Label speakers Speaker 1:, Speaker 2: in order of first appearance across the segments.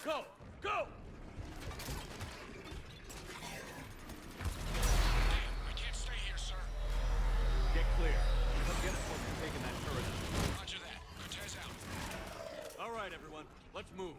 Speaker 1: Go! Go!
Speaker 2: I can't stay here, sir.
Speaker 1: Get clear. Come get us once we've taken that turret out.
Speaker 2: Roger that. Cortez out.
Speaker 1: All right, everyone. Let's move.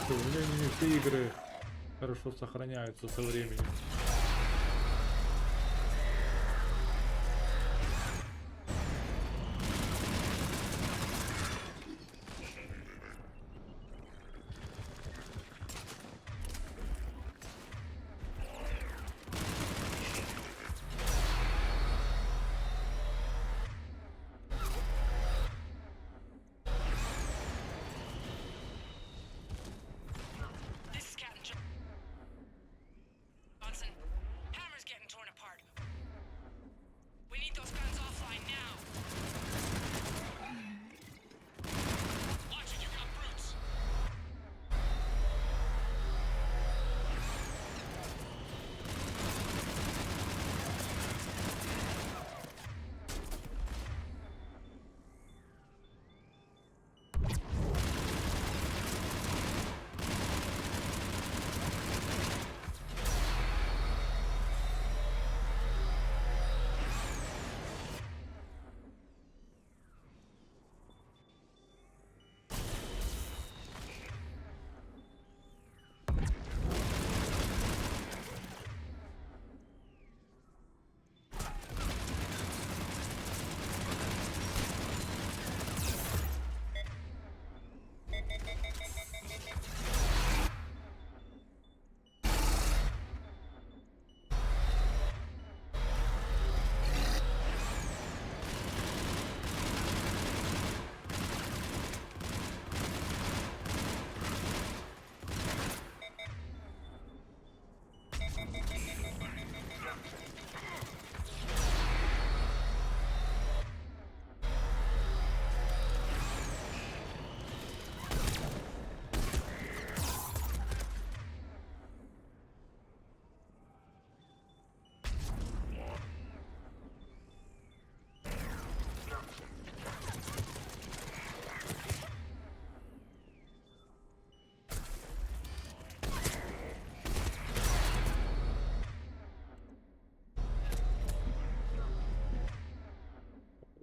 Speaker 3: К сожалению, все игры хорошо сохраняются со временем.
Speaker 2: This is Captain Johnson. Hammer's getting torn apart. We need those guns offline now. Watch it, you got brutes.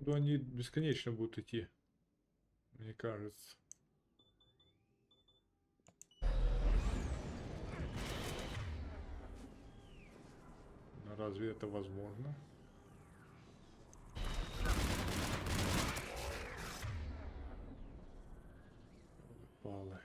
Speaker 3: Они бесконечно будут идти, мне кажется. Но разве это возможно? Палы.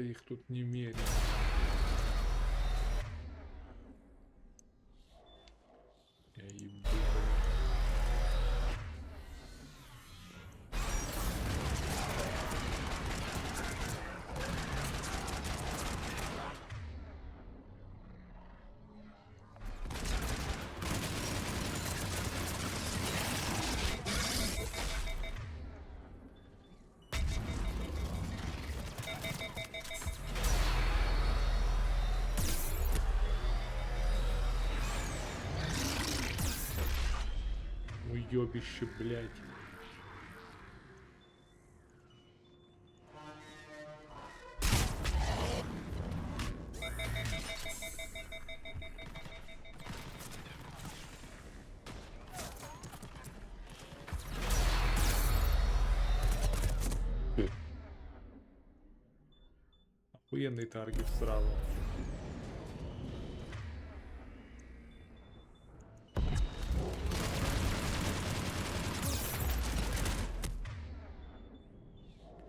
Speaker 3: Да их тут немерено. Я ебу, блядь. Уёбище, блядь. Охуенный таргет сразу.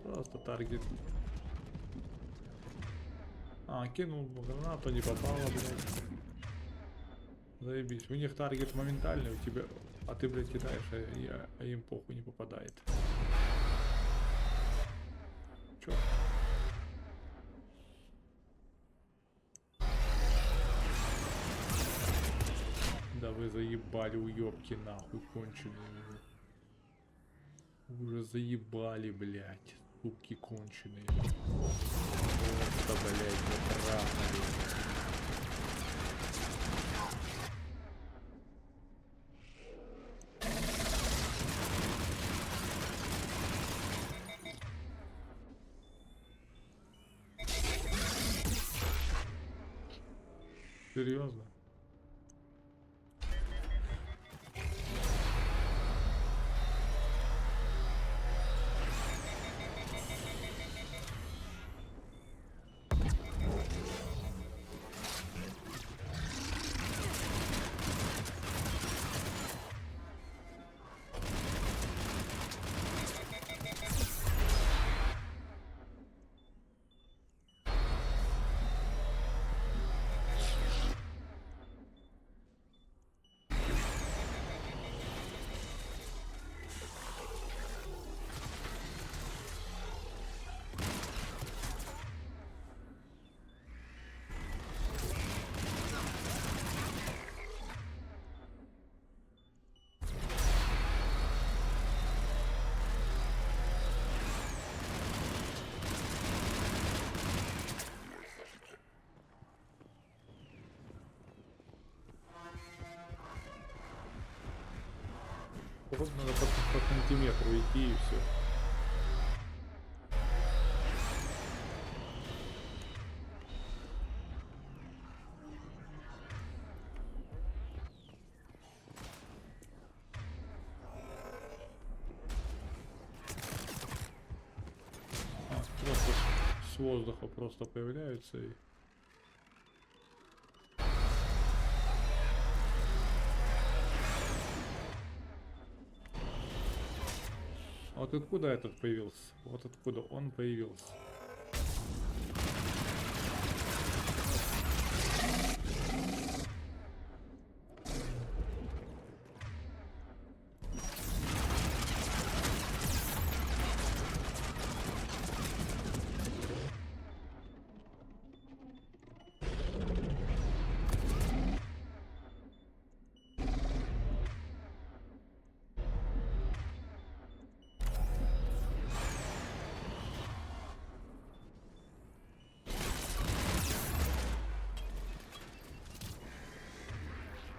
Speaker 3: Просто таргет. А, кинул гранату, не попало, блядь. Заебись. У них таргет моментальный, у тебя... А ты, блядь, кидаешь, а им похуй не попадает. Чё? Да вы заебали, уёбки, нахуй, конченые. Уже заебали, блядь, суки конченые. Просто, блядь, затрахали. Серьезно? Вот надо по сантиметру идти и все. Просто с воздуха просто появляются и... Вот откуда этот появился? Вот откуда он появился.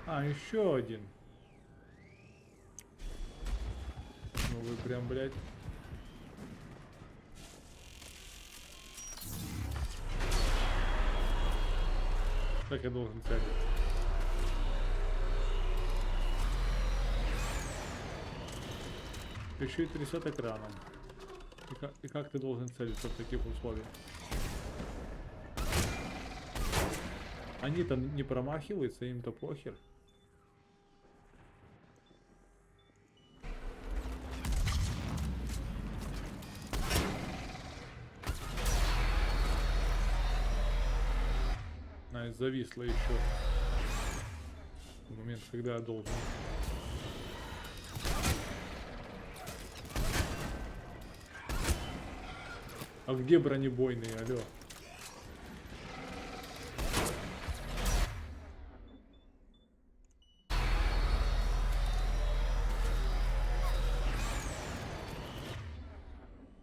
Speaker 3: А, еще один. Ну вы прям, блядь. Как я должен целиться? Еще и трясет экраном. И как ты должен целиться в таких условиях? Они-то не промахиваются, им-то похер. зависло еще. В момент, когда я должен. А где бронебойные, алло?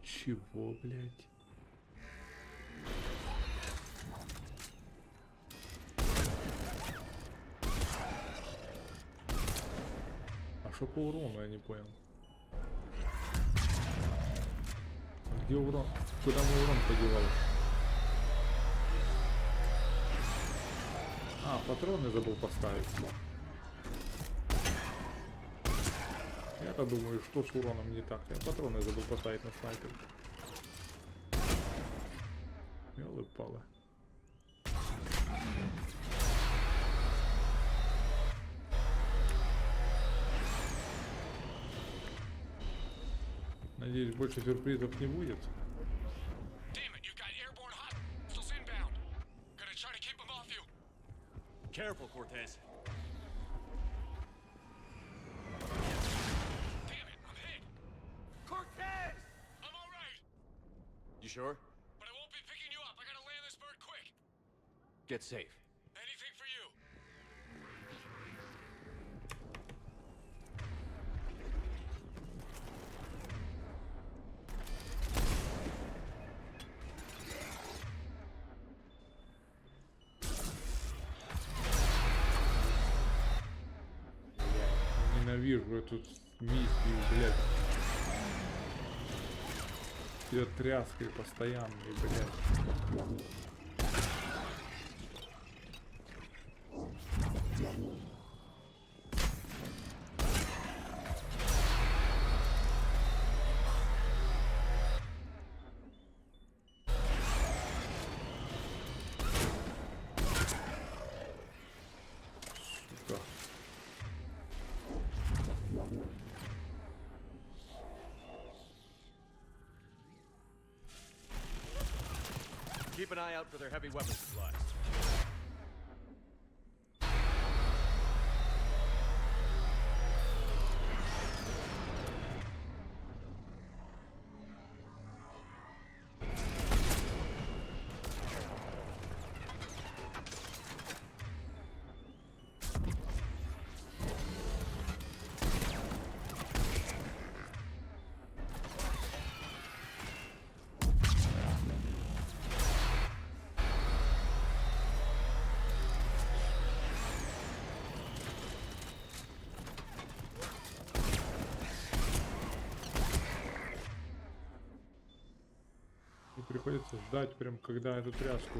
Speaker 3: Чего, блядь? А что по урону, я не понял. А где урон? Куда мой урон подевал? А, патроны забыл поставить. Я-то думаю, что с уроном не так. Я патроны забыл поставить на снайпер. Ёлы-палы. Надеюсь, больше сюрпризов не будет.
Speaker 1: Careful, Cortez.
Speaker 2: Damn it, I'm hit. Cortez! I'm all right.
Speaker 1: You sure?
Speaker 2: But I won't be picking you up. I gotta land this bird quick.
Speaker 1: Get safe.
Speaker 2: Anything for you.
Speaker 3: Ненавижу эту миссию, блядь. Ее тряской постоянной, блядь. Сука.
Speaker 1: Keep an eye out for their heavy weapon supplies.
Speaker 3: И приходится ждать прям, когда эту тряску.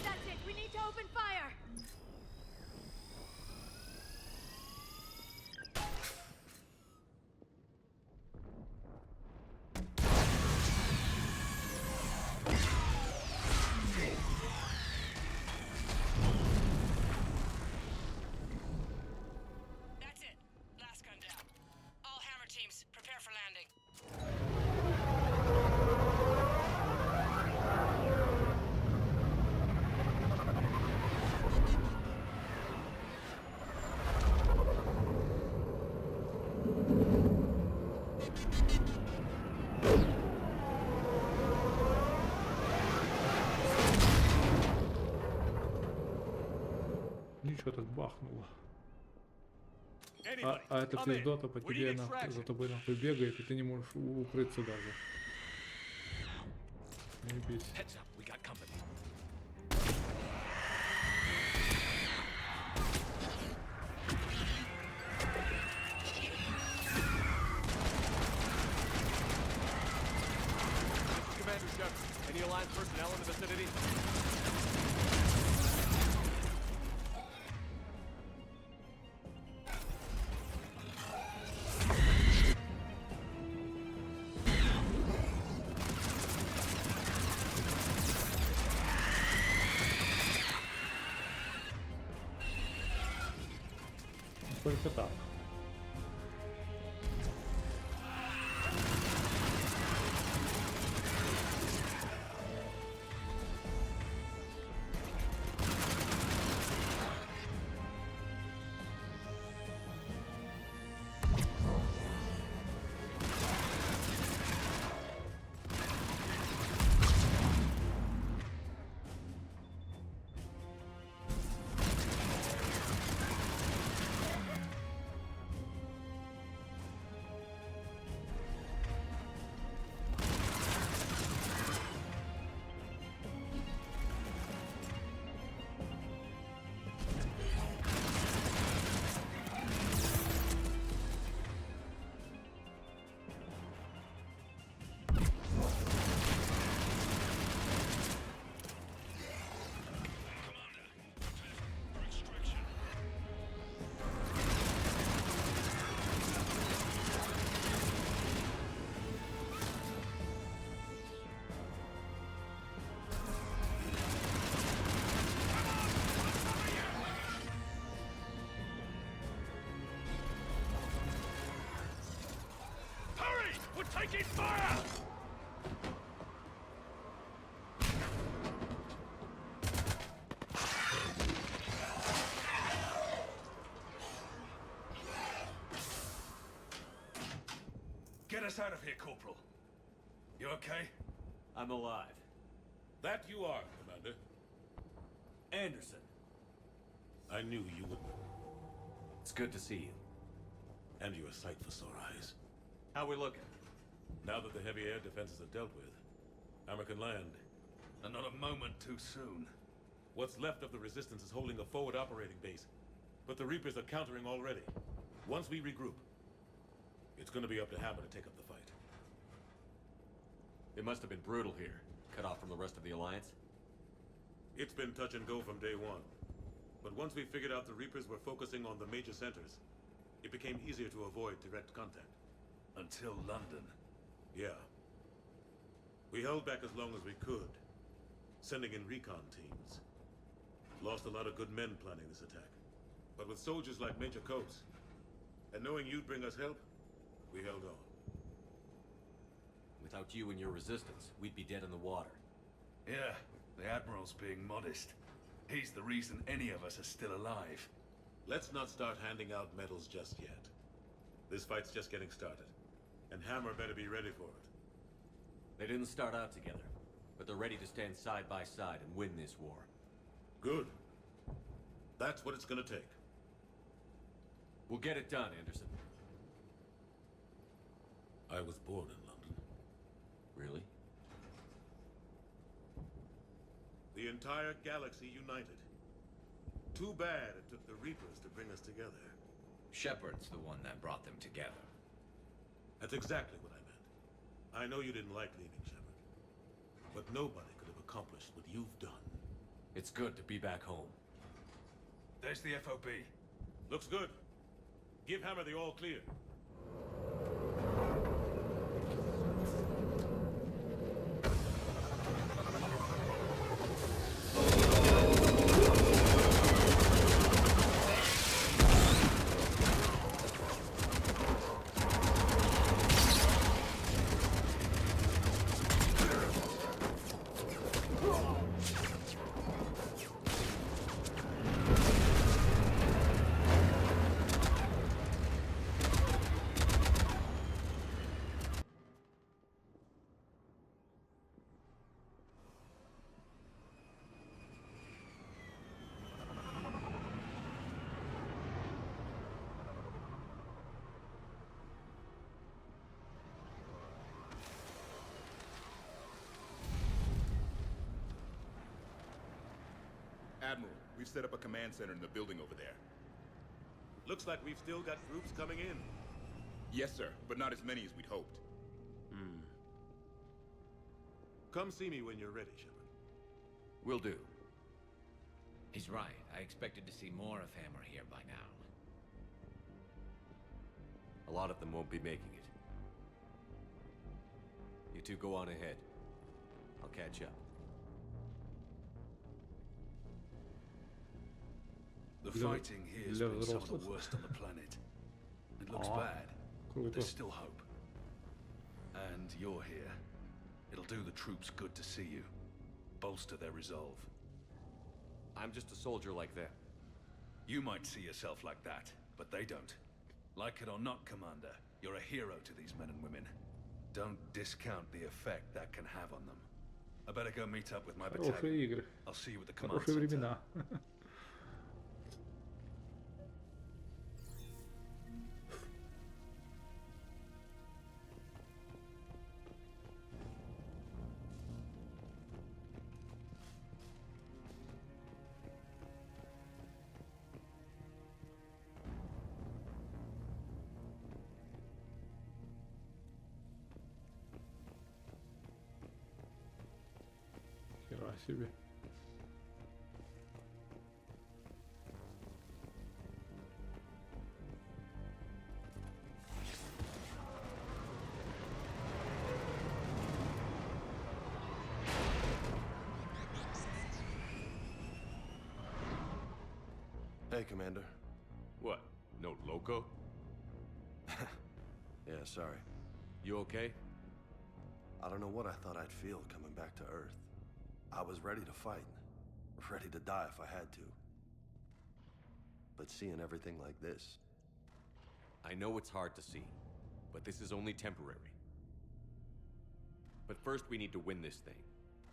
Speaker 4: That's it. We need to open fire.
Speaker 2: That's it. Last gun down. All hammer teams, prepare for landing.
Speaker 3: Ничего так бахнуло.
Speaker 1: Any
Speaker 3: А это
Speaker 1: I'm in.
Speaker 3: пиздота по
Speaker 1: We need
Speaker 3: тебе нахуй,
Speaker 1: extraction.
Speaker 3: за тобой нахуй бегает, и ты не можешь укрыться даже. Не бейся.
Speaker 1: Heads up, we got company. Commander Shepard, any Alliance personnel in the vicinity?
Speaker 3: Только так.
Speaker 1: Hurry! We're taking fire!
Speaker 5: Get us out of here, Corporal. You okay?
Speaker 1: I'm alive.
Speaker 6: That you are, Commander.
Speaker 1: Anderson,
Speaker 6: I knew you would.
Speaker 1: it's good to see you.
Speaker 6: And you're a sight for sore eyes.
Speaker 1: How we looking?
Speaker 6: Now that the heavy air defenses are dealt with, Hammer can land.
Speaker 5: And not a moment too soon.
Speaker 6: What's left of the Resistance is holding a forward operating base. But the Reapers are countering already. Once we regroup, it's gonna be up to Hammer to take up the fight.
Speaker 1: It must have been brutal here, cut off from the rest of the Alliance.
Speaker 6: It's been touch and go from day one. But once we figured out the Reapers were focusing on the major centers, it became easier to avoid direct contact.
Speaker 5: Until London.
Speaker 6: Yeah. We held back as long as we could, sending in recon teams. Lost a lot of good men planning this attack. But with soldiers like Major Coates, and knowing you'd bring us help, we held on.
Speaker 1: Without you and your resistance, we'd be dead in the water.
Speaker 5: Yeah, the Admiral's being modest. He's the reason any of us are still alive.
Speaker 6: Let's not start handing out medals just yet. This fight's just getting started, and Hammer better be ready for it.
Speaker 1: They didn't start out together, but they're ready to stand side by side and win this war.
Speaker 6: Good. That's what it's gonna take.
Speaker 1: We'll get it done, Anderson.
Speaker 6: I was born in London.
Speaker 1: Really?
Speaker 6: The entire galaxy united. Too bad it took the Reapers to bring us together.
Speaker 7: Shepard's the one that brought them together.
Speaker 6: That's exactly what I meant. I know you didn't like leaving Shepard, but nobody could have accomplished what you've done.
Speaker 1: It's good to be back home.
Speaker 5: There's the FOB.
Speaker 6: Looks good. Give Hammer the all clear.
Speaker 8: Admiral, we've set up a command center in the building over there.
Speaker 6: Looks like we've still got groups coming in.
Speaker 8: Yes, sir, but not as many as we'd hoped.
Speaker 6: Come see me when you're ready, Shepard.
Speaker 1: Will do.
Speaker 7: He's right. I expected to see more of Hammer here by now.
Speaker 1: A lot of them won't be making it. You two go on ahead. I'll catch up.
Speaker 5: The fighting here's been some of the worst on the planet. It looks bad, but there's still hope. And you're here. It'll do the troops good to see you. Bolster their resolve.
Speaker 1: I'm just a soldier like them.
Speaker 5: You might see yourself like that, but they don't. Like it or not, Commander, you're a hero to these men and women. Don't discount the effect that can have on them. I better go meet up with my
Speaker 3: Хорошие
Speaker 5: battalion.
Speaker 3: игры.
Speaker 5: I'll see you at the command
Speaker 3: Хорошие
Speaker 5: center.
Speaker 3: времена. Хера себе.
Speaker 9: Hey, Commander.
Speaker 1: What? No loco?
Speaker 9: Yeah, sorry.
Speaker 1: You okay?
Speaker 9: I don't know what I thought I'd feel coming back to Earth. I was ready to fight. Ready to die if I had to. But seeing everything like this...
Speaker 1: I know it's hard to see, but this is only temporary. But first we need to win this thing.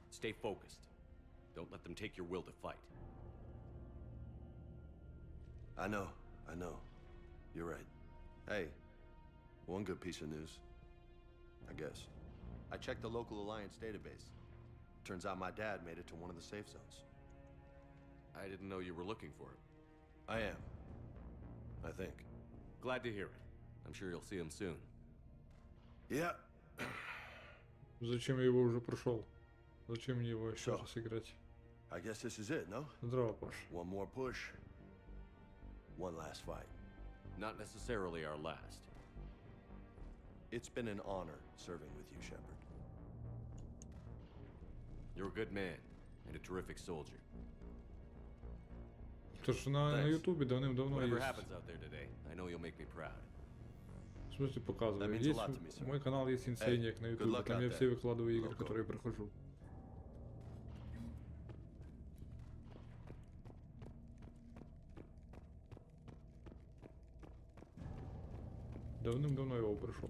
Speaker 1: Stay focused. Don't let them take your will to fight.
Speaker 9: I know. You're right. Hey, one good piece of news. I guess. I checked the local Alliance database. Turns out my dad made it to one of the safe zones.
Speaker 1: I didn't know you were looking for him.
Speaker 9: I am. I think.
Speaker 1: Glad to hear it. I'm sure you'll see him soon.
Speaker 9: Yeah.
Speaker 3: Зачем я его уже прошел? Зачем мне его еще
Speaker 9: Всё.
Speaker 3: раз играть?
Speaker 9: I guess this is it, no?
Speaker 3: Здорово, Паш.
Speaker 9: One more push. One last fight.
Speaker 1: Not necessarily our last.
Speaker 9: It's been an honor serving with you, Shepard.
Speaker 1: You're a good man and a terrific soldier.
Speaker 3: То что на Ютубе давным-давно
Speaker 1: Whatever
Speaker 3: есть.
Speaker 1: happens out there today, I know you'll make me proud.
Speaker 3: В смысле
Speaker 9: That
Speaker 3: показываю.
Speaker 9: means a
Speaker 3: Есть
Speaker 9: lot to me, sir.
Speaker 3: мой канал есть Insaneniak на
Speaker 9: good
Speaker 3: Ютубе.
Speaker 9: luck
Speaker 3: Там
Speaker 9: out
Speaker 3: я
Speaker 9: there.
Speaker 3: все выкладываю игры,
Speaker 9: Loco.
Speaker 3: которые прохожу. Давным-давно его прошел.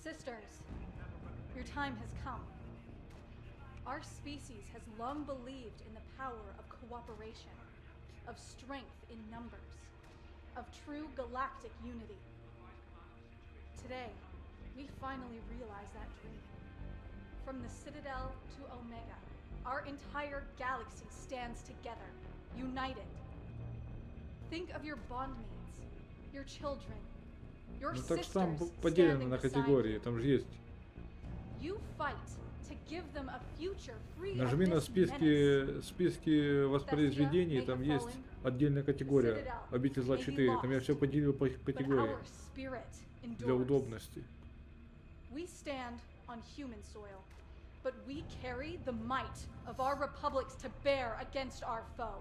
Speaker 4: Sisters, your time has come. Our species has long believed in the power of cooperation, of strength in numbers, of true galactic unity. Today, we finally realize that dream. From the Citadel to Omega, our entire galaxy stands together, united. Think of your bondmates, your children, your
Speaker 3: Ну так
Speaker 4: sisters
Speaker 3: что там поделено
Speaker 4: standing
Speaker 3: на
Speaker 4: beside
Speaker 3: категории,
Speaker 4: you.
Speaker 3: там же есть.
Speaker 4: You fight to give them a future free
Speaker 3: Нажми
Speaker 4: of
Speaker 3: на
Speaker 4: this menace.
Speaker 3: списки воспроизведений, там есть отдельная категория. Обитель зла 4, там я все поделил по
Speaker 4: But
Speaker 3: категориям
Speaker 4: our spirit
Speaker 3: для
Speaker 4: endures.
Speaker 3: удобности.
Speaker 4: We stand on human soil, but we carry the might of our republics to bear against our foe.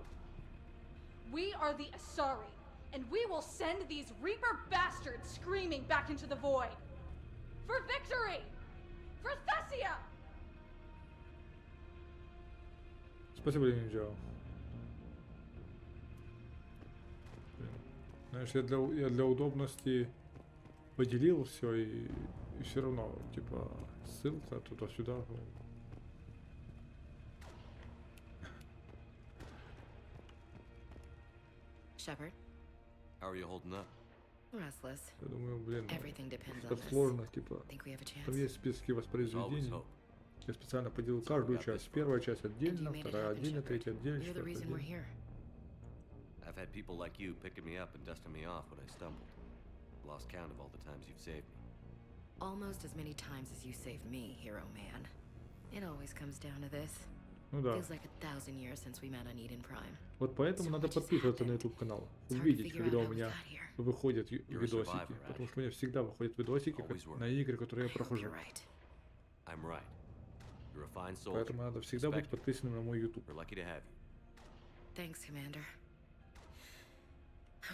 Speaker 4: We are the Asari, and we will send these Reaper bastards screaming back into the void. For victory! For Thessia!
Speaker 3: Спасибо, Ниндзя. Знаешь, я для удобности поделил все и И все равно, типа, ссылка туда-сюда.
Speaker 10: Shepard,
Speaker 1: How are you holding up?
Speaker 10: restless.
Speaker 3: Я думаю, блин,
Speaker 10: Everything depends on
Speaker 3: это
Speaker 10: this.
Speaker 3: сложно, типа.
Speaker 10: Think we have a chance?
Speaker 3: Там есть списки
Speaker 1: There's always
Speaker 3: воспроизведений.
Speaker 1: hope.
Speaker 3: Я специально поделил каждую часть. Первая часть отдельно,
Speaker 10: And you made it
Speaker 3: вторая
Speaker 10: happen,
Speaker 3: отдельно,
Speaker 10: Shepard.
Speaker 3: третья отдельно,
Speaker 10: You're the
Speaker 3: четвертая
Speaker 10: reason we're
Speaker 3: отдельно.
Speaker 10: here.
Speaker 1: I've had people like you picking me up and dusting me off when I stumbled. Lost count of all the times you've saved me.
Speaker 10: Almost as many times as you saved me, hero man. It always comes down to this.
Speaker 3: Ну да.
Speaker 10: Feels like 1,000 years since we met on Eden Prime.
Speaker 3: Вот поэтому надо подписываться на YouTube канал. Увидеть, когда у меня выходят видосики. Потому что у меня всегда выходят видосики на игры, которые я прохожу.
Speaker 10: You're right.
Speaker 1: I'm right. You're a fine soldier.
Speaker 3: Поэтому надо всегда быть
Speaker 1: Respect you.
Speaker 3: подписанным на мой YouTube.
Speaker 1: We're lucky to have you.
Speaker 10: Thanks, Commander.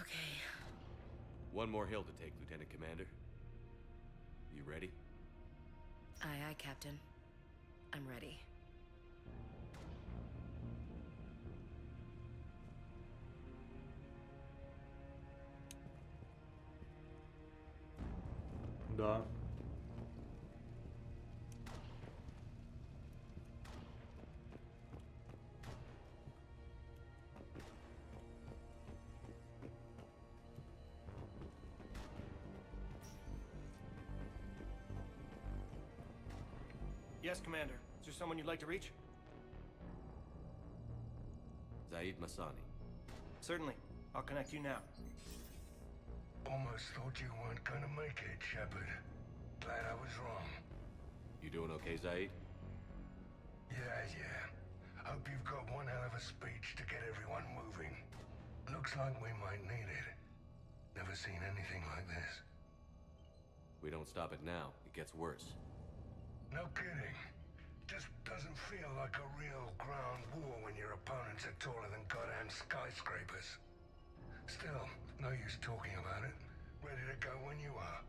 Speaker 10: Okay.
Speaker 1: One more hill to take, Lieutenant Commander. You ready?
Speaker 10: Aye, aye, Captain. I'm ready.
Speaker 3: Да.
Speaker 11: Yes, Commander. Is there someone you'd like to reach?
Speaker 1: Zaid Masani.
Speaker 11: Certainly. I'll connect you now.
Speaker 12: Almost thought you weren't gonna make it, Shepard. Glad I was wrong.
Speaker 1: You doing okay, Zaid?
Speaker 12: Yeah. Hope you've got one hell of a speech to get everyone moving. Looks like we might need it. Never seen anything like this.
Speaker 1: We don't stop it now, it gets worse.
Speaker 12: No kidding. Just doesn't feel like a real ground war when your opponents are taller than goddamn skyscrapers. Still, no use talking about it. Ready to go when you are.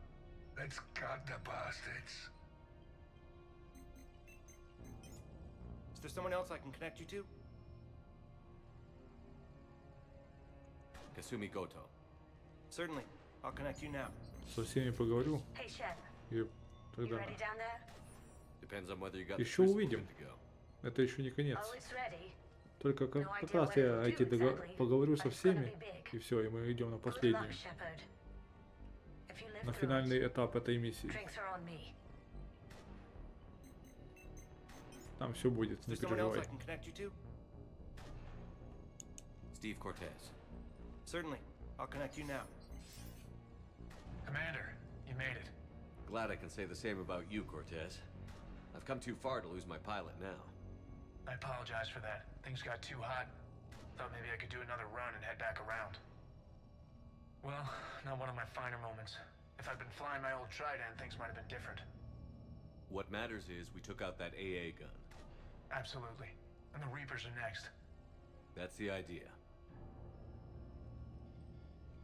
Speaker 12: Let's gut the bastards.
Speaker 11: Is there someone else I can connect you to?
Speaker 1: Kasumi Goto.
Speaker 11: Certainly. I'll connect you now.
Speaker 3: Со всеми поговорю.
Speaker 13: Hey, Shep.
Speaker 3: И тогда
Speaker 13: Ready down there?
Speaker 1: Depends on whether you got the
Speaker 3: еще
Speaker 1: crucible
Speaker 3: увидим.
Speaker 1: good to go.
Speaker 3: Это еще не конец.
Speaker 13: Always ready.
Speaker 3: Только как раз я эти поговорю со всеми, и все, и мы идем на
Speaker 13: Good luck,
Speaker 3: последний,
Speaker 13: Shepard. If you live
Speaker 3: на
Speaker 13: through
Speaker 3: финальный
Speaker 13: it,
Speaker 3: этап этой миссии.
Speaker 13: drinks are on me.
Speaker 3: Там все будет,
Speaker 11: Is
Speaker 3: не
Speaker 11: there someone else I
Speaker 3: переживай.
Speaker 11: can connect you to?
Speaker 1: Steve Cortez.
Speaker 11: Certainly. I'll connect you now.
Speaker 12: Commander, you made it.
Speaker 1: Glad I can say the same about you, Cortez. I've come too far to lose my pilot now.
Speaker 14: I apologize for that. Things got too hot. Thought maybe I could do another run and head back around. Well, not one of my finer moments. If I'd been flying my old Trident, things might have been different.
Speaker 1: What matters is we took out that AA gun.
Speaker 14: Absolutely. And the Reapers are next.
Speaker 1: That's the idea.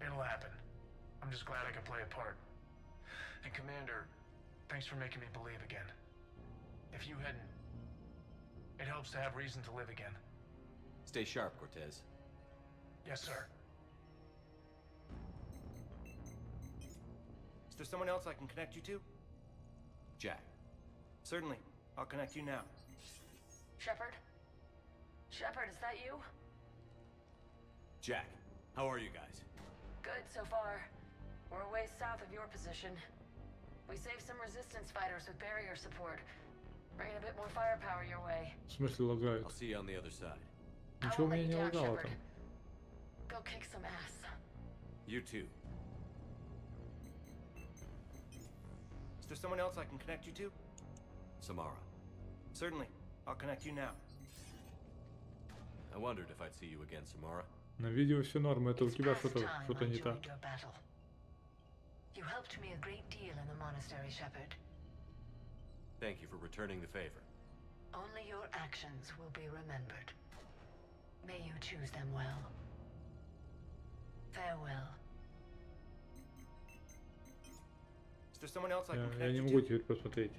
Speaker 14: It'll happen. I'm just glad I could play a part. And Commander, thanks for making me believe again. If you hadn't, it helps to have reason to live again.
Speaker 1: Stay sharp, Cortez.
Speaker 14: Yes, sir.
Speaker 11: Is there someone else I can connect you to?
Speaker 1: Jack.
Speaker 11: Certainly. I'll connect you now.
Speaker 13: Shepard? Shepard, is that you?
Speaker 1: Jack, how are you guys?
Speaker 13: Good so far. We're a ways south of your position. We saved some resistance fighters with barrier support. Bringing a bit more firepower your way.
Speaker 3: В смысле лагает?
Speaker 1: I'll see you on the other side.
Speaker 3: Ничего у меня не лагало там.
Speaker 13: Go kick some ass.
Speaker 1: You too.
Speaker 11: Is there someone else I can connect you to?
Speaker 1: Samara.
Speaker 11: Certainly. I'll connect you now.
Speaker 1: I wondered if I'd see you again, Samara.
Speaker 3: На видео все норм, это у тебя
Speaker 13: Past time
Speaker 3: что-то
Speaker 13: I
Speaker 3: не так.
Speaker 13: joined your battle. You helped me a great deal in the monastery, Shepard.
Speaker 1: Thank you for returning the favor.
Speaker 13: Only your actions will be remembered. May you choose them well. Farewell.
Speaker 11: Is there someone else I can
Speaker 3: Я
Speaker 11: connect
Speaker 3: не
Speaker 11: you
Speaker 3: могу
Speaker 11: to?
Speaker 3: теперь посмотреть.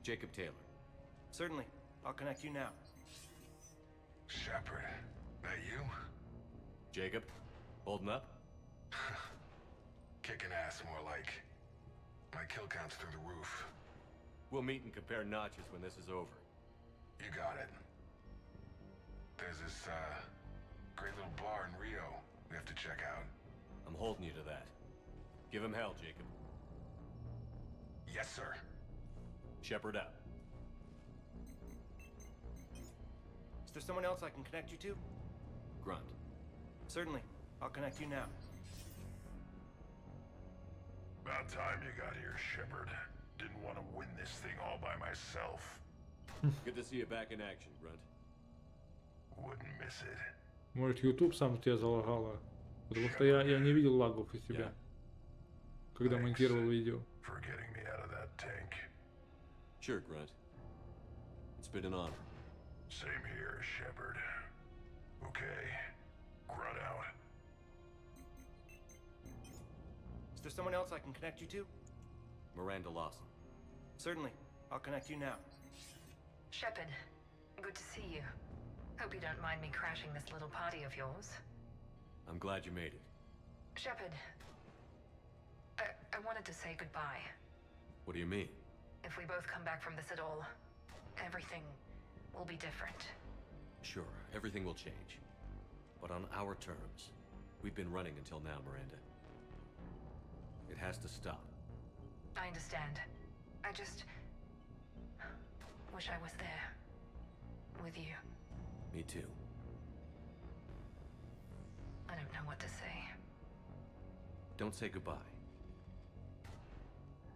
Speaker 1: Jacob Taylor.
Speaker 11: Certainly. I'll connect you now.
Speaker 12: Shepard, that you?
Speaker 1: Jacob, holding up?
Speaker 12: kicking ass, more like. My kill count's through the roof.
Speaker 1: We'll meet and compare notches when this is over.
Speaker 12: You got it. There's this, great little bar in Rio we have to check out.
Speaker 1: I'm holding you to that. Give him hell, Jacob.
Speaker 12: Yes, sir.
Speaker 1: Shepherd out.
Speaker 11: Is there someone else I can connect you to?
Speaker 1: Grunt.
Speaker 11: Certainly. I'll connect you now.
Speaker 12: About time you got here, Shepard. Didn't want to win this thing all by myself.
Speaker 1: Good to see you back in action, Grunt.
Speaker 12: Wouldn't miss it.
Speaker 3: Может, YouTube сам тебя залагало? Потому что я не видел лагов у себя, когда монтировал видео.
Speaker 12: For getting me out of that tank.
Speaker 1: Sure, Grunt. It's been an honor.
Speaker 12: Same here, Shepard. Okay. Grunt out.
Speaker 11: Is there someone else I can connect you to?
Speaker 1: Miranda Lawson.
Speaker 11: Certainly. I'll connect you now.
Speaker 13: Shepard, good to see you. Hope you don't mind me crashing this little party of yours.
Speaker 1: I'm glad you made it.
Speaker 13: Shepard, I wanted to say goodbye.
Speaker 1: What do you mean?
Speaker 13: If we both come back from this at all, everything will be different.
Speaker 1: Sure, everything will change. But on our terms. We've been running until now, Miranda. It has to stop.
Speaker 13: I understand. I just wish I was there. With you.
Speaker 1: Me too.
Speaker 13: I don't know what to say.
Speaker 1: Don't say goodbye.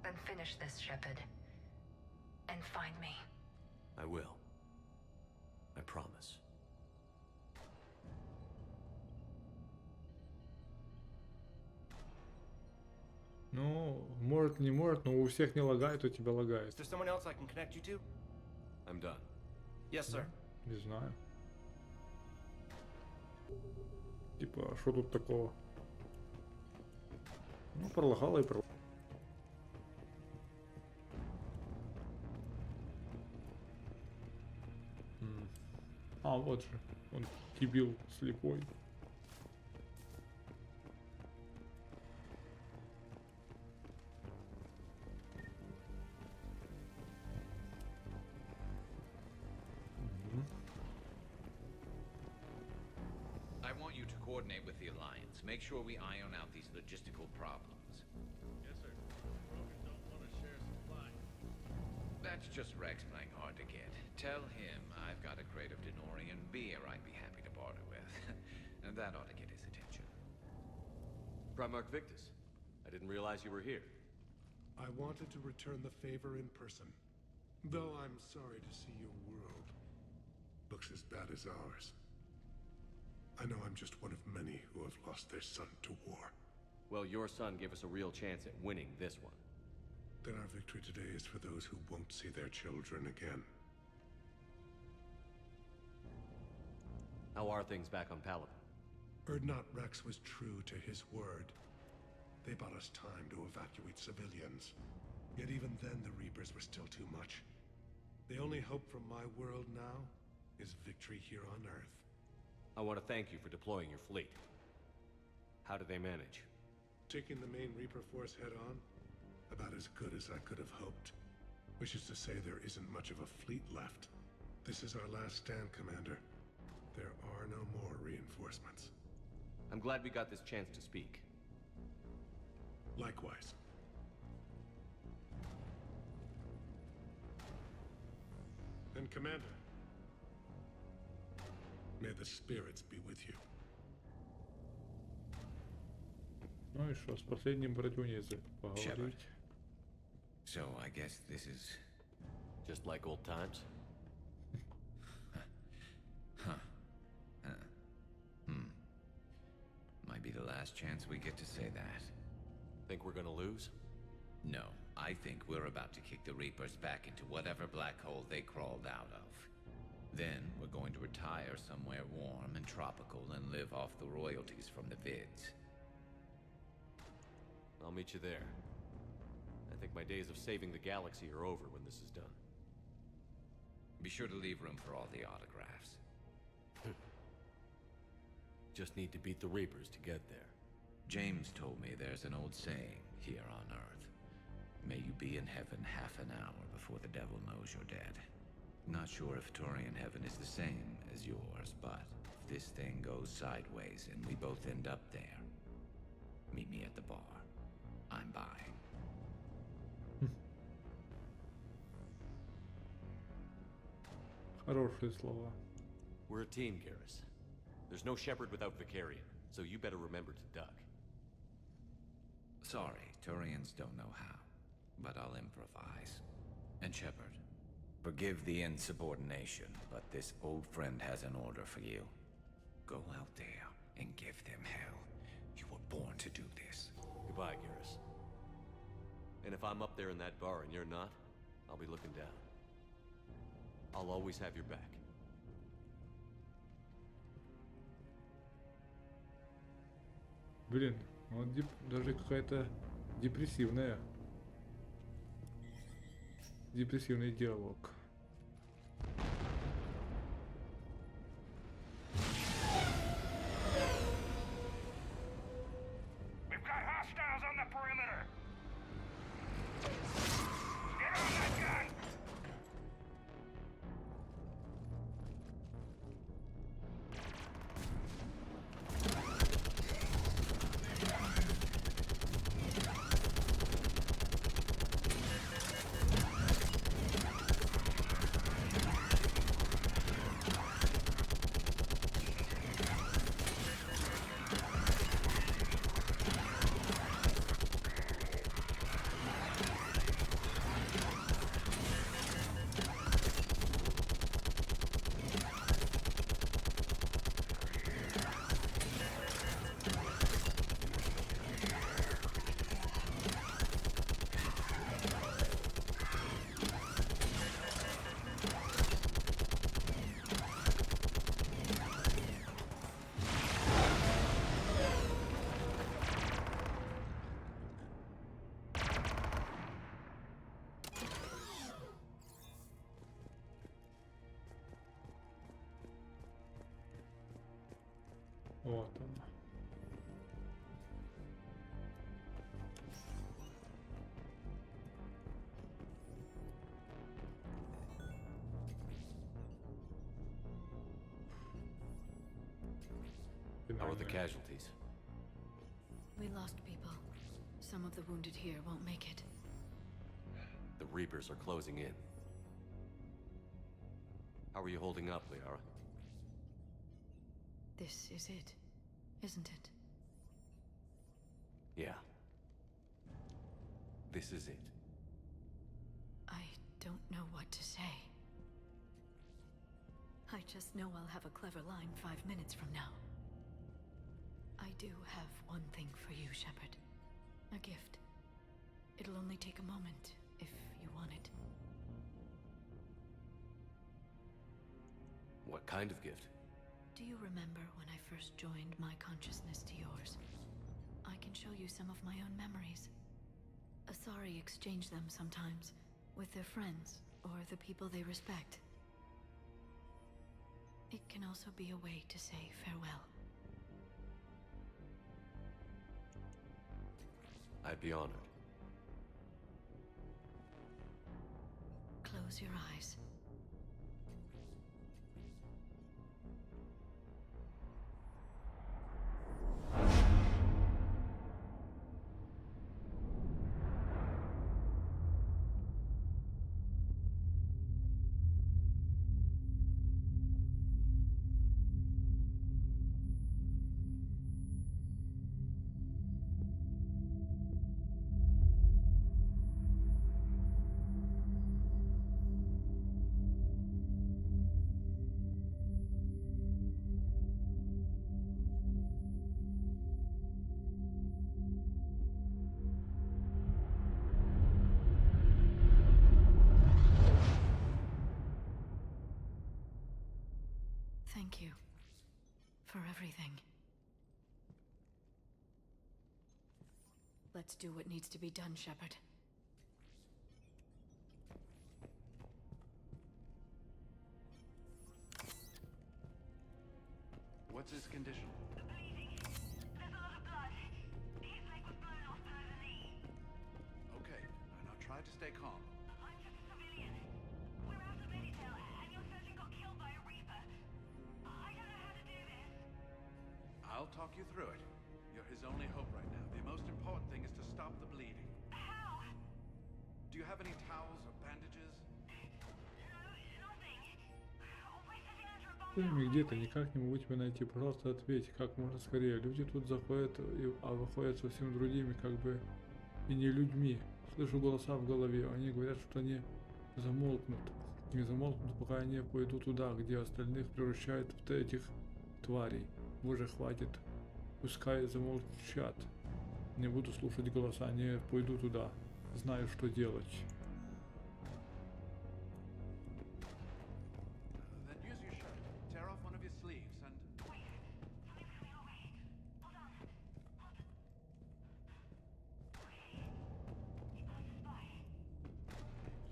Speaker 13: Then finish this, Shepard. And find me.
Speaker 1: I will. I promise.
Speaker 3: Ну, может, не может, но у всех не лагает, у тебя лагает.
Speaker 11: Is there someone else I can connect you to?
Speaker 1: I'm done.
Speaker 11: Yes, sir.
Speaker 3: Не знаю. Типа, что тут такого? Ну, пролагало и пролагало. А, вот же. Он дебил слепой.
Speaker 7: I want you to coordinate with the Alliance. Make sure we iron out these logistical problems.
Speaker 15: Yes, sir. Brokers don't want to share supply.
Speaker 7: That's just Rex playing hard to get. Tell him I've got a crate of Denorian beer I'd be happy to barter with. And that ought to get his attention.
Speaker 1: Primarch Victus, I didn't realize you were here.
Speaker 16: I wanted to return the favor in person. Though I'm sorry to see your world looks as bad as ours. I know I'm just one of many who have lost their son to war.
Speaker 1: Well, your son gave us a real chance at winning this one.
Speaker 16: Then our victory today is for those who won't see their children again.
Speaker 1: How are things back on Paladin?
Speaker 16: Erdnot Rex was true to his word. They bought us time to evacuate civilians. Yet even then the Reapers were still too much. The only hope from my world now is victory here on Earth.
Speaker 1: I want to thank you for deploying your fleet. How did they manage?
Speaker 16: Taking the main Reaper force head on? About as good as I could have hoped. Which is to say there isn't much of a fleet left. This is our last stand, Commander. There are no more reinforcements.
Speaker 1: I'm glad we got this chance to speak.
Speaker 16: Likewise. And Commander, may the spirits be with you.
Speaker 3: Ну и что, с последним братюней поговорить.
Speaker 7: So I guess this is
Speaker 1: just like old times.
Speaker 7: Might be the last chance we get to say that.
Speaker 1: Think we're gonna lose?
Speaker 7: No, I think we're about to kick the Reapers back into whatever black hole they crawled out of. Then we're going to retire somewhere warm and tropical and live off the royalties from the vids.
Speaker 1: I'll meet you there. I think my days of saving the galaxy are over when this is done.
Speaker 7: Be sure to leave room for all the autographs.
Speaker 1: Just need to beat the Reapers to get there.
Speaker 7: James told me there's an old saying here on Earth. May you be in heaven half an hour before the devil knows you're dead. Not sure if Turian heaven is the same as yours, but if this thing goes sideways and we both end up there, meet me at the bar. I'm buying.
Speaker 3: Хорошие слова.
Speaker 1: We're a team, Garrus. There's no shepherd without Vicarian, so you better remember to duck.
Speaker 7: Sorry, Turians don't know how, but I'll improvise. And Shepard, forgive the insubordination, but this old friend has an order for you. Go out there and give them hell. You were born to do this.
Speaker 1: Goodbye, Garrus. And if I'm up there in that bar and you're not, I'll be looking down. I'll always have your back.
Speaker 3: Блин, вот даже какая-то депрессивный диалог.
Speaker 12: We've got hostiles on the perimeter. Get on that gun!
Speaker 3: Вот он.
Speaker 1: How are the casualties?
Speaker 10: We lost people. Some of the wounded here won't make it.
Speaker 1: The Reapers are closing in. How are you holding up, Liara?
Speaker 10: This is it, isn't it?
Speaker 1: Yeah. This is it.
Speaker 10: I don't know what to say. I just know I'll have a clever line 5 minutes from now. I do have one thing for you, Shepard. A gift. It'll only take a moment, if you want it.
Speaker 1: What kind of gift?
Speaker 10: Do you remember when I first joined my consciousness to yours? I can show you some of my own memories. Asari exchange them sometimes, with their friends, or the people they respect. It can also be a way to say farewell.
Speaker 1: I'd be honored.
Speaker 10: Close your eyes. Thank you for everything. Let's do what needs to be done, Shepard.
Speaker 9: What's his condition?
Speaker 12: Bleeding. There's a lot of blood.
Speaker 5: Try to stay calm.
Speaker 17: I'm just a civilian. We're out of Meditail, and your surgeon got killed by a Reaper. I don't know how to do this.
Speaker 5: I'll talk you through it. You're his only hope right now. The most important thing is to stop the bleeding.
Speaker 17: How?
Speaker 5: Do you have any towels or bandages?
Speaker 3: Пойми, где-то никак не могу тебя найти. Пожалуйста, ответь, как можно скорее. Люди тут заходят, а выходят совсем другими, как бы и не людьми. Слышу голоса в голове. Они говорят, что они замолкнут. Не замолкнут, пока они пойдут туда, где остальных превращают в этих тварей. Боже, хватит. Пускай замолчат. Не буду слушать голоса, не пойду туда. Знаю, что делать.
Speaker 5: Then use your shirt. Tear off one of your sleeves and...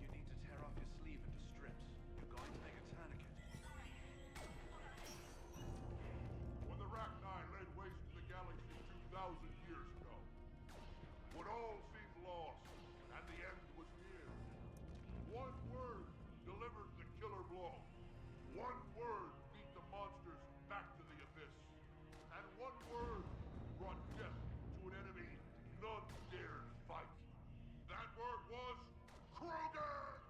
Speaker 5: You need to tear off your sleeve into strips. You're going to make a tourniquet.
Speaker 18: When the Rachni laid waste to the galaxy 2,000 years ago, when all seemed lost and the end was near, one word delivered the killer blow. One word beat the monsters back to the abyss. And one word brought death to an enemy none dared fight. That word was Krogan!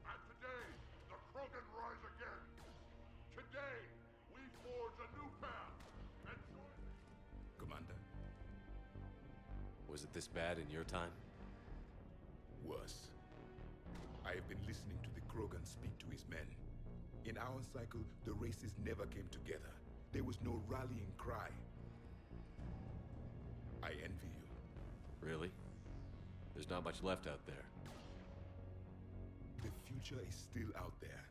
Speaker 18: And today, the Krogan rise again. Today, we forge a new path and join...
Speaker 8: Commander?
Speaker 1: Was it this bad in your time?
Speaker 8: Worse. I have been listening to the Krogan speak to his men. In our cycle, the races never came together. There was no rallying cry. I envy you.
Speaker 1: Really? There's not much left out there.
Speaker 8: The future is still out there.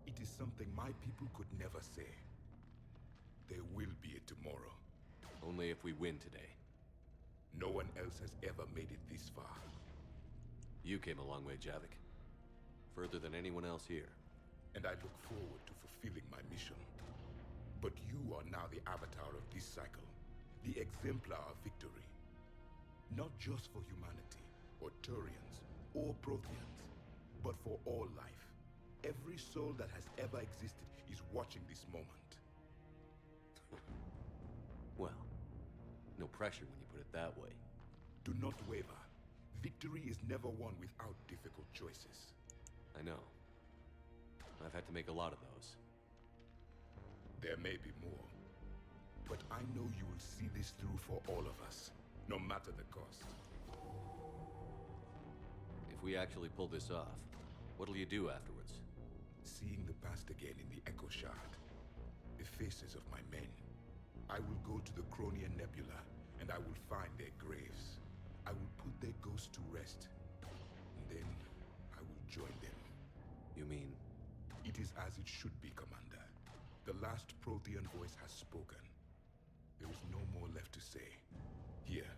Speaker 8: It is something my people could never say. There will be a tomorrow.
Speaker 1: Only if we win today.
Speaker 8: No one else has ever made it this far.
Speaker 1: You came a long way, Javik. Further than anyone else here.
Speaker 8: And I look forward to fulfilling my mission. But you are now the avatar of this cycle, the exemplar of victory. Not just for humanity, or Turians, or Protheans, but for all life. Every soul that has ever existed is watching this moment.
Speaker 1: Well, no pressure when you put it that way.
Speaker 8: Do not waver. Victory is never won without difficult choices.
Speaker 1: I know. I've had to make a lot of those.
Speaker 8: There may be more, but I know you will see this through for all of us, no matter the cost.
Speaker 1: If we actually pull this off, what'll you do afterwards?
Speaker 8: Seeing the past again in the Echo Shard, the faces of my men, I will go to the Cronian Nebula, and I will find their graves. I will put their ghosts to rest, and then I will join them.
Speaker 1: You mean?
Speaker 8: It is as it should be, Commander. The last Prothean voice has spoken. There is no more left to say. Here,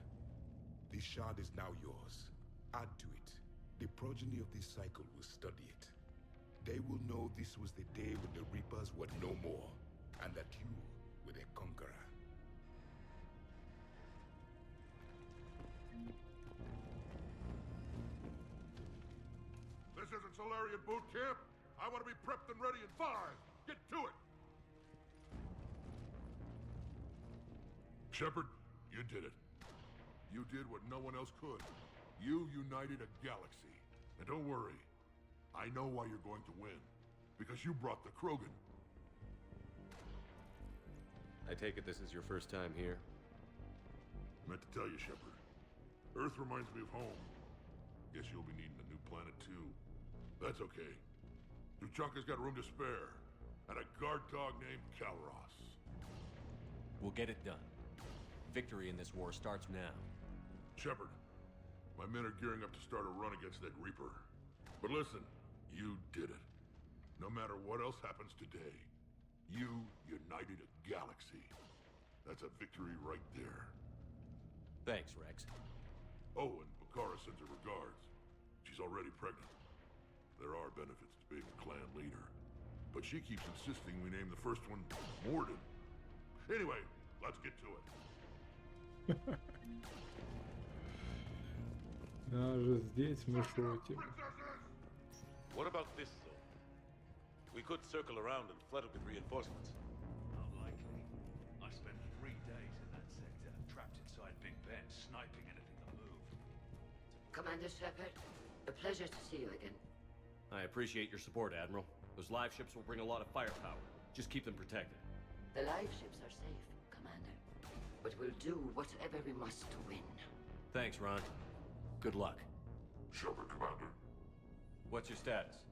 Speaker 8: this shard is now yours. Add to it. The progeny of this cycle will study it. They will know this was the day when the Reapers were no more, and that you were their conqueror.
Speaker 18: This isn't Solarian boot camp. I want to be prepped and ready in 5. Get to it. Shepard, you did it. You did what no one else could. You united a galaxy. And don't worry, I know why you're going to win. Because you brought the Krogan.
Speaker 1: I take it this is your first time here?
Speaker 18: Meant to tell you, Shepard. Earth reminds me of home. Guess you'll be needing a new planet, too. That's okay. Tuchanka's got room to spare. And a guard dog named Kalros.
Speaker 1: We'll get it done. Victory in this war starts now.
Speaker 18: Shepard, my men are gearing up to start a run against that Reaper. But listen, you did it. No matter what else happens today, you united a galaxy. That's a victory right there.
Speaker 1: Thanks, Rex.
Speaker 18: Oh, and Bakara sends her regards. She's already pregnant. There are benefits to being a clan leader. But she keeps insisting we name the first one Morden. Anyway, let's get to it.
Speaker 3: Даже здесь мы шутим.
Speaker 6: What about this zone? We could circle around and flood it with reinforcements.
Speaker 5: Unlikely. I spent 3 days in that sector, trapped inside Big Ben, sniping anything that moved.
Speaker 19: Commander Shepard, a pleasure to see you again.
Speaker 1: I appreciate your support, Admiral. Those live ships will bring a lot of firepower. Just keep them protected.
Speaker 19: The live ships are safe, Commander. But we'll do whatever we must to win.
Speaker 1: Thanks, Ron. Good luck.
Speaker 18: Shepard, Commander.
Speaker 1: What's your status?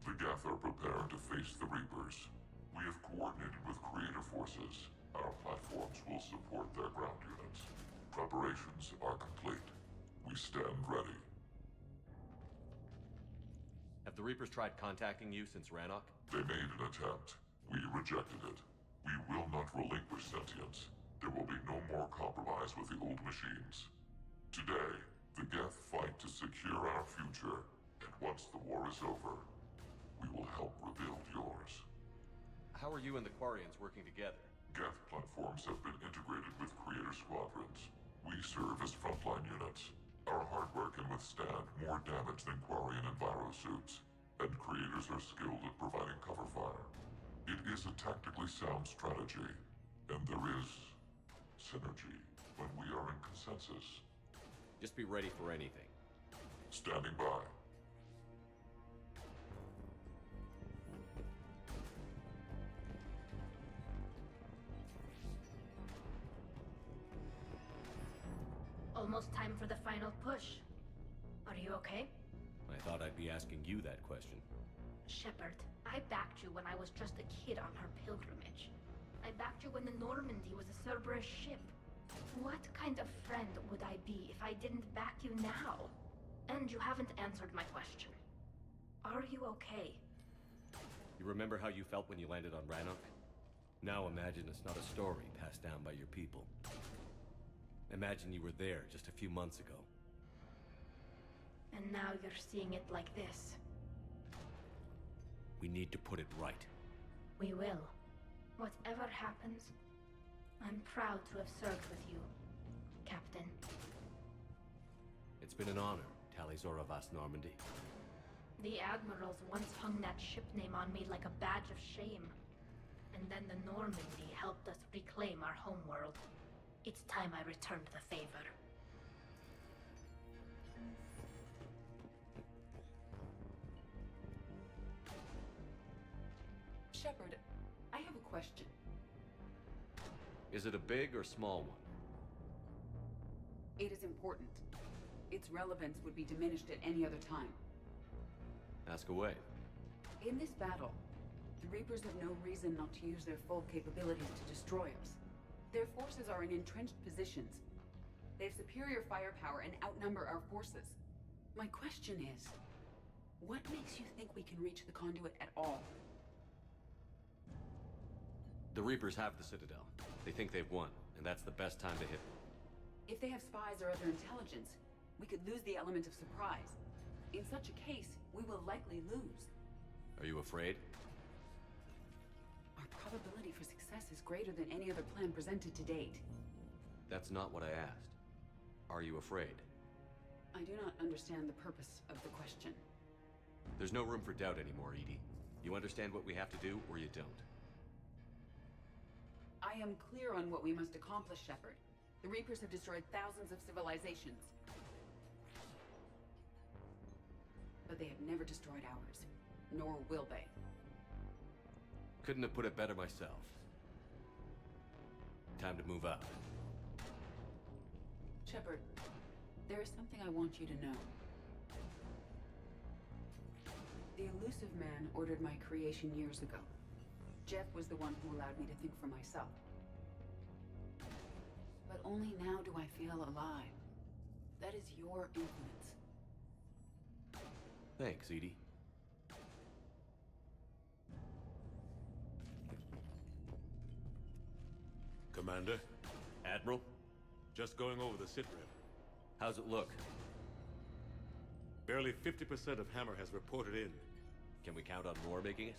Speaker 18: The Geth are preparing to face the Reapers. We have coordinated with creator forces. Our platforms will support their ground units. Preparations are complete. We stand ready.
Speaker 1: Have the Reapers tried contacting you since Rannoch?
Speaker 18: They made an attempt. We rejected it. We will not relinquish sentience. There will be no more compromise with the old machines. Today, the Geth fight to secure our future, and once the war is over, we will help rebuild yours.
Speaker 1: How are you and the Quarians working together?
Speaker 18: Geth platforms have been integrated with creator squadrons. We serve as frontline units. Our hardware can withstand more damage than Quarian and Viro suits, and creators are skilled at providing cover fire. It is a tactically sound strategy, and there is synergy when we are in consensus.
Speaker 1: Just be ready for anything.
Speaker 18: Standing by.
Speaker 10: Almost time for the final push. Are you okay?
Speaker 1: I thought I'd be asking you that question.
Speaker 10: Shepard, I backed you when I was just a kid on her pilgrimage. I backed you when the Normandy was a Cerberus ship. What kind of friend would I be if I didn't back you now? And you haven't answered my question. Are you okay?
Speaker 1: You remember how you felt when you landed on Rannoch? Now imagine it's not a story passed down by your people. Imagine you were there just a few months ago.
Speaker 10: And now you're seeing it like this.
Speaker 1: We need to put it right.
Speaker 10: We will. Whatever happens, I'm proud to have served with you, Captain.
Speaker 1: It's been an honor, Talizor of Vas Normandy.
Speaker 10: The admirals once hung that ship name on me like a badge of shame. And then the Normandy helped us reclaim our homeworld. It's time I returned the favor.
Speaker 20: Shepard, I have a question.
Speaker 1: Is it a big or small one?
Speaker 20: It is important. Its relevance would be diminished at any other time.
Speaker 1: Ask away.
Speaker 20: In this battle, the Reapers have no reason not to use their full capabilities to destroy us. Their forces are in entrenched positions. They have superior firepower and outnumber our forces. My question is, what makes you think we can reach the conduit at all?
Speaker 1: The Reapers have the Citadel. They think they've won, and that's the best time to hit them.
Speaker 20: If they have spies or other intelligence, we could lose the element of surprise. In such a case, we will likely lose.
Speaker 1: Are you afraid?
Speaker 20: Our probability for success is greater than any other plan presented to date.
Speaker 1: That's not what I asked. Are you afraid?
Speaker 20: I do not understand the purpose of the question.
Speaker 1: There's no room for doubt anymore, Edie. You understand what we have to do, or you don't.
Speaker 20: I am clear on what we must accomplish, Shepard. The Reapers have destroyed thousands of civilizations. But they have never destroyed ours. Nor will they.
Speaker 1: Couldn't have put it better myself. Time to move out.
Speaker 20: Shepard, there is something I want you to know. The Elusive Man ordered my creation years ago. Jeff was the one who allowed me to think for myself. But only now do I feel alive. That is your influence.
Speaker 1: Thanks, Edie.
Speaker 6: Commander?
Speaker 1: Admiral?
Speaker 6: Just going over the sitrep.
Speaker 1: How's it look?
Speaker 6: Barely 50% of Hammer has reported in.
Speaker 1: Can we count on more making it?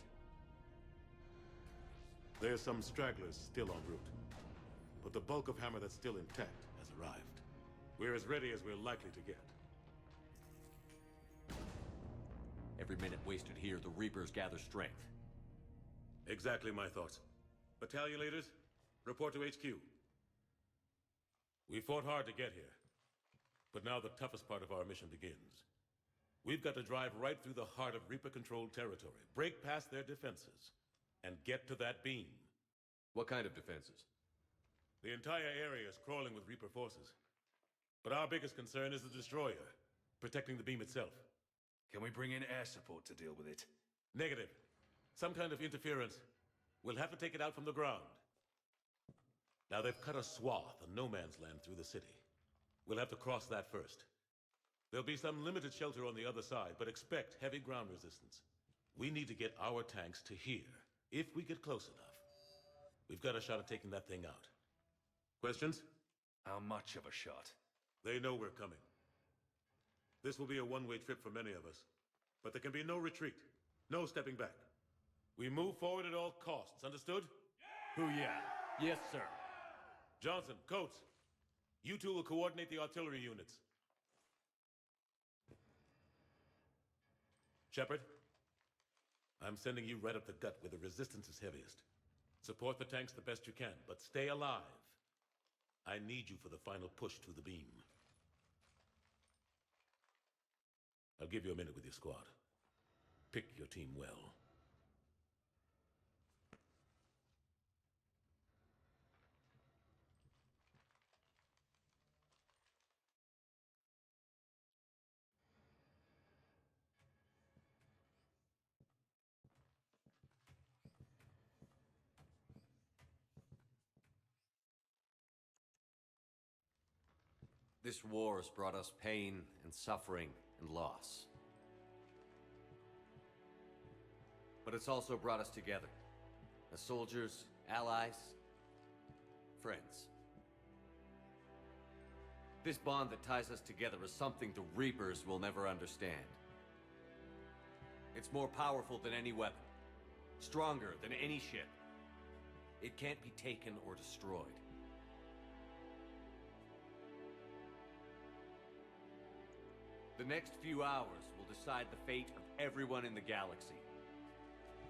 Speaker 6: There's some stragglers still en route. But the bulk of Hammer that's still intact has arrived. We're as ready as we're likely to get.
Speaker 1: Every minute wasted here, the Reapers gather strength.
Speaker 6: Exactly my thoughts. Battalion leaders, report to HQ. We fought hard to get here, but now the toughest part of our mission begins. We've got to drive right through the heart of Reaper-controlled territory, break past their defenses, and get to that beam.
Speaker 1: What kind of defenses?
Speaker 6: The entire area is crawling with Reaper forces. But our biggest concern is the destroyer, protecting the beam itself.
Speaker 5: Can we bring in air support to deal with it?
Speaker 6: Negative. Some kind of interference. We'll have to take it out from the ground. Now they've cut a swath of no man's land through the city. We'll have to cross that first. There'll be some limited shelter on the other side, but expect heavy ground resistance. We need to get our tanks to here, if we get close enough. We've got a shot at taking that thing out. Questions?
Speaker 5: How much of a shot?
Speaker 6: They know we're coming. This will be a one-way trip for many of us, but there can be no retreat, no stepping back. We move forward at all costs, understood?
Speaker 1: Hoo-yeah. Yes, sir.
Speaker 6: Johnson, Coates, you two will coordinate the artillery units. Shepard, I'm sending you right up the gut where the resistance is heaviest. Support the tanks the best you can, but stay alive. I need you for the final push to the beam. I'll give you a minute with your squad. Pick your team well.
Speaker 1: This war has brought us pain and suffering and loss. But it's also brought us together. As soldiers, allies, friends. This bond that ties us together is something the Reapers will never understand. It's more powerful than any weapon. Stronger than any ship. It can't be taken or destroyed. The next few hours will decide the fate of everyone in the galaxy.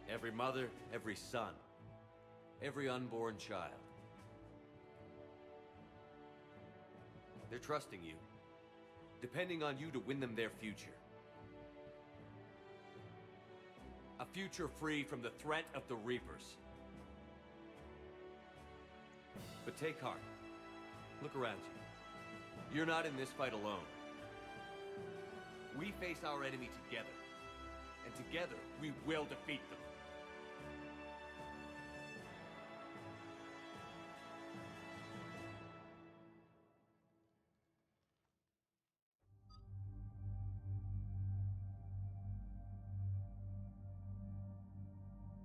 Speaker 1: Every mother, every son, every unborn child. They're trusting you, depending on you to win them their future. A future free from the threat of the Reapers. But take heart. Look around you. You're not in this fight alone. We face our enemy together, and together we will defeat them.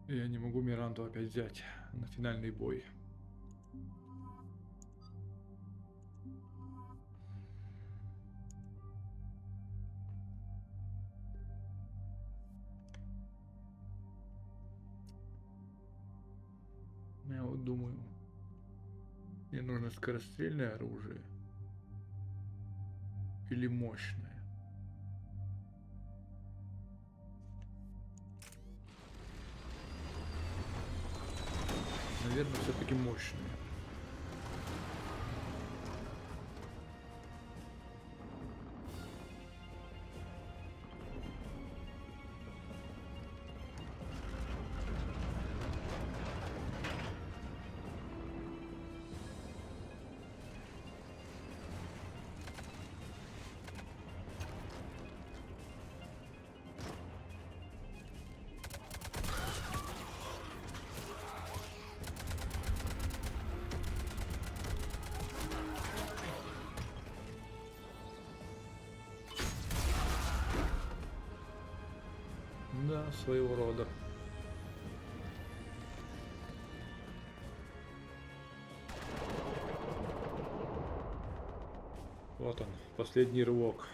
Speaker 3: Я не могу Миранду опять взять на финальный бой. Я вот думаю, мне нужно скорострельное оружие или мощное. Наверное, все-таки мощное. Да, своего рода. Вот он, последний рывок.